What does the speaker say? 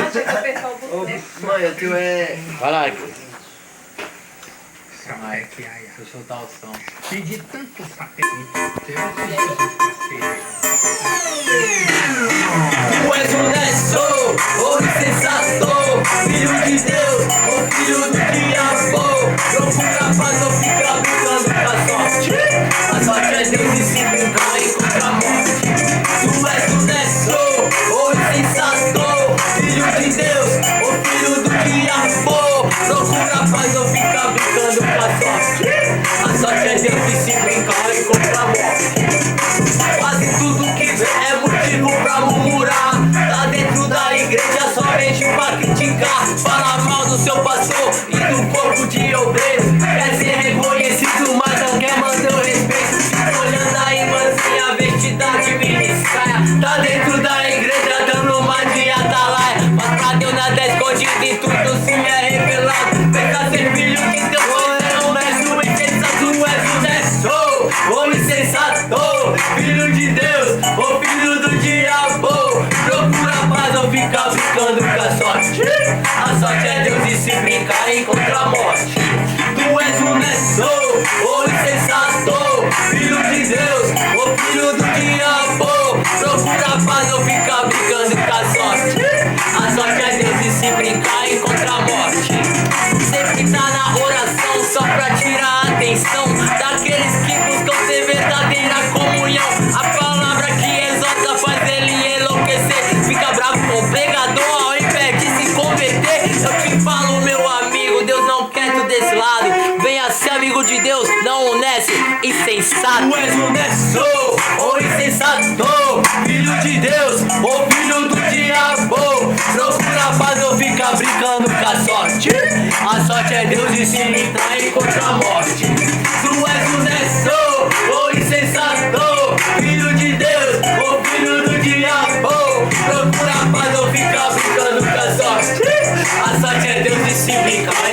Achei que apertar o botão. Mãe, o teu é... Vai lá, Arthur. Vai, deixa eu soltar o som. Pedi tanto papel. Tu és honesto, ou insensato, filho de Deus, ou filho do diabo. Procura paz ou fica brincando com a sorte. A sorte é Deus e se brincar encontra a morte. Tu és honesto, ou insensato, filho de Deus, ou filho do diabo. Procura paz ou fica brincando com a sorte. A sorte é Deus e se brincar encontra a morte. Quase tudo que vem é motivo pra murmurar. Tá dentro da igreja somente pra criticar. Fala mal do seu pastor e do corpo de obreiros. Quer ser reconhecido, mas não quer manter o respeito. Fica olhando aí, mansinha, vestida de mini saia. Tá dentro da igreja dando uma de atalaia. Mas pra Deus nada é escondido e tudo sim é revelado. Pensa ser filho de Deus, você não és o insensato. Tu és honesto, ou insensato, filho de Deus, ou filho do diabo. Procura paz ou fica brincando com a sorte. A sorte é Deus e se brincar encontra a morte. Tu és honesto, ou insensato, filho de Deus, ou filho do diabo. Procura paz ou fica brincando com a sorte. A sorte é Deus e se brincar encontra a morte. Sempre tá na oração só pra tirar a atenção daqueles que buscam ter verdadeira comunhão. A palavra que exorta faz ele enlouquecer. Fica bravo com o pregador ao invés de se converter. Eu te falo, meu amigo, Deus não quer tu desse lado. Venha ser amigo de Deus, não honesto, insensato. Tu és honesto, ou insensato, filho de Deus, ou filho do diabo. Procura paz ou fica brincando com a sorte. A sorte é Deus e se livrar encontra a morte. Tu és honesto, ou insensato, filho de Deus, ou filho do diabo. Procura paz ou fica brincando com a sorte. A sorte é Deus e se brincar